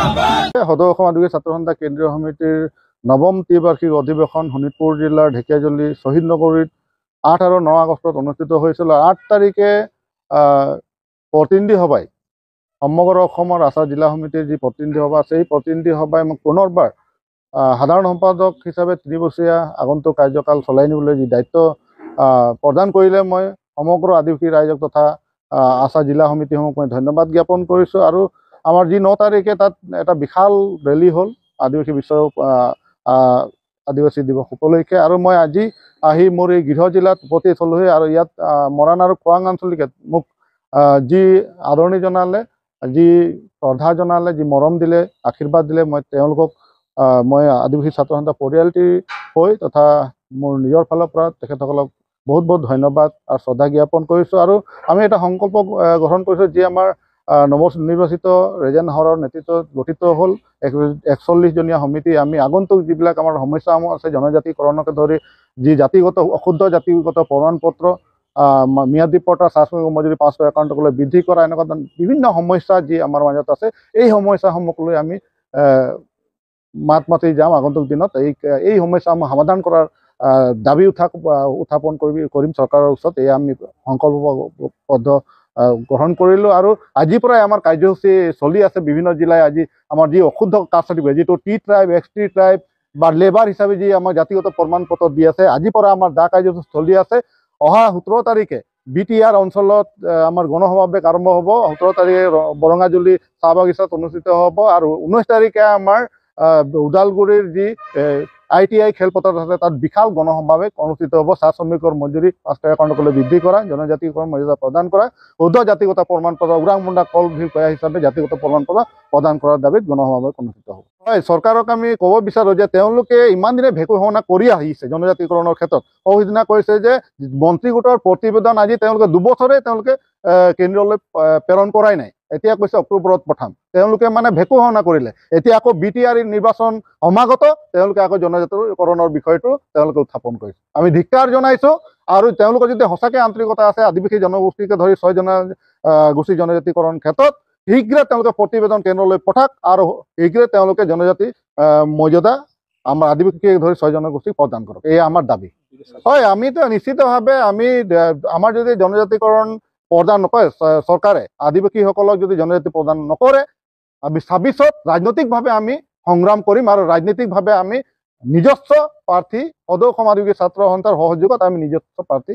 সদৌ অসম আদিবাসী ছাত্ৰ সন্থা কেন্দ্ৰীয় সমিতিৰ নৱম ত্ৰিবাৰ্ষিক অধিৱেশন শোণিতপুৰ জিলাৰ ঢেকিয়াজুলি শ্বহীদ নগৰীত 8 আৰু 9 আগষ্টত অনুষ্ঠিত হৈছিল। 8 তাৰিখে প্ৰতিনিধি সভায় সমগ্ৰ অসমৰ আচাৰ জিলা সমিতিৰ যি প্ৰতিনিধি সভা আছে, এই প্ৰতিনিধি সভাই মোক পুনৰবাৰ সাধাৰণ সম্পাদক হিচাপে 3 বছৰীয়া আগন্তুক কাৰ্যকাল চলাই নিবলৈ যি দায়িত্ব প্ৰদান কৰিলে, মই সমগ্ৰ আদিবাসী ৰাইজক তথা আচাৰ জিলা সমিতিসমূহক মই ধন্যবাদ জ্ঞাপন কৰিছোঁ। আৰু আমাৰ যি 9 তাৰিখে তাত এটা বিশাল ৰেলী হ'ল আদিবাসী দিৱস উপলক্ষে। আৰু মই আজি আহি মোৰ এই গৃহ জিলাত উপস্থিত হ'লোহি। আৰু ইয়াত মৰাণ আৰু খোৱাং আঞ্চলিকে মোক যি আদৰণি জনালে, যি শ্ৰদ্ধা জনালে, যি মৰম দিলে, আশীৰ্বাদ দিলে, মই তেওঁলোকক মই আদিবাসী ছাত্ৰ সন্থা পৰিয়ালটি হৈ তথা মোৰ নিজৰ ফালৰ পৰা তেখেতসকলক বহুত বহুত ধন্যবাদ আৰু শ্ৰদ্ধা জ্ঞাপন কৰিছোঁ। আৰু আমি এটা সংকল্প গ্ৰহণ কৰিছোঁ, যি আমাৰ নৱনিৰ্বাচিত ৰেজেণ্ট হৰৰ নেতৃত্বত গঠিত হ'ল 41জনীয়া সমিতি। আমি আগন্তুক যিবিলাক আমাৰ সমস্যাসমূহ আছে, জনজাতিকৰণকে ধৰি যি জাতিগত অশুদ্ধ জাতিগত প্ৰমাণপত্ৰ, ম্যাদী পট্টা, চাহশ্ৰমিক মজুৰি 500 একাউণ্টলৈ বৃদ্ধি কৰা, এনেকুৱা বিভিন্ন সমস্যা যি আমাৰ মাজত আছে, এই সমস্যাসমূহক লৈ আমি মাত মাতি যাম আগন্তুক দিনত। এই সমস্যাসমূহ সমাধান কৰাৰ দাবী উত্থাপন কৰিম চৰকাৰৰ ওচৰত। এয়া আমি সংকল্পবদ্ধ গ্ৰহণ কৰিলোঁ। আৰু আজিৰ পৰাই আমাৰ কাৰ্যসূচী চলি আছে বিভিন্ন জিলাই। আজি আমাৰ যি অশুদ্ধ কাষ্ট চাৰ্টিফিকেট, যিটো টি ট্ৰাইব, XT ট্ৰাইব বা লেবাৰ হিচাপে যি আমাৰ জাতিগত প্ৰমাণ পত্ৰ দি আছে, আজিৰ পৰা আমাৰ দা কাৰ্যসূচী চলি আছে। অহা 17 তাৰিখে BTR অঞ্চলত আমাৰ গণসমাৱেশ আৰম্ভ হ'ব। 17 তাৰিখে বৰঙাজুলি চাহ বাগিচাত অনুষ্ঠিত হ'ব। আৰু 19 তাৰিখে আমাৰ ওদালগুৰিৰ যি ITI খেলপথাৰ আছে, তাত বিশাল গণসমাৱেশ অনুষ্ঠিত হ'ব। চাহ শ্ৰমিকৰ মজুৰি 500 একাউণ্টলৈ বৃদ্ধি কৰা, জনজাতিকৰণ মৰ্যাদা প্ৰদান কৰা, শুদ্ধ জাতিগত প্ৰমাণ পত্ৰ ওৰাং মুণ্ডা কল ভিৰ কয়া হিচাপে জাতিগত প্ৰমাণ পত্ৰ প্ৰদান কৰাৰ দাবীত গণসমাৱেশ অনুষ্ঠিত হ'ব। হয়, চৰকাৰক আমি ক'ব বিচাৰোঁ যে তেওঁলোকে ইমান দিনে ভেকু ভাওনা কৰি আহিছে জনজাতিকৰণৰ ক্ষেত্ৰত। সিদিনা কৈছে যে মন্ত্ৰী গোটৰ প্ৰতিবেদন আজি তেওঁলোকে 2 বছৰে তেওঁলোকে কেন্দ্ৰলৈ প্ৰেৰণ কৰাই নাই। এতিয়া কৈছে অক্টোবৰত পঠাম। তেওঁলোকে মানে ভেকু ভাওনা কৰিলে। এতিয়া আকৌ BTR নিৰ্বাচন সমাগত তেওঁলোকে আকৌ জনজাতিকৰণৰ বিষয়টো তেওঁলোকে উত্থাপন কৰিছে। আমি ধিক্কাৰ জনাইছোঁ। আৰু তেওঁলোকৰ যদি সঁচাকৈ আন্তৰিকতা আছে আদিবাসী জনগোষ্ঠীকে ধৰি 6 জনগোষ্ঠী জনজাতিকৰণ ক্ষেত্ৰত, শীঘ্ৰে তেওঁলোকে প্ৰতিবেদন কেন্দ্ৰলৈ পঠাওক আৰু শীঘ্ৰে তেওঁলোকে জনজাতি মৰ্যাদা আমাৰ আদিবাসীকে ধৰি 6 জনগোষ্ঠীক প্ৰদান কৰক। এয়া আমাৰ দাবী। হয়, আমিতো নিশ্চিতভাৱে আমাৰ যদি জনজাতিকৰণ প্ৰদান নকৰে, চৰকাৰে আদিবাসীসকলক যদি জনজাতি প্ৰদান নকৰে, আমি 26ত ৰাজনৈতিকভাৱে আমি সংগ্ৰাম কৰিম। আৰু ৰাজনৈতিকভাৱে আমি নিজস্ব প্ৰাৰ্থী সদৌ অসম আদিবাসী ছাত্ৰ সন্থাৰ সহযোগত আমি নিজস্ব প্ৰাৰ্থী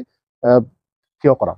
থিয় কৰাম।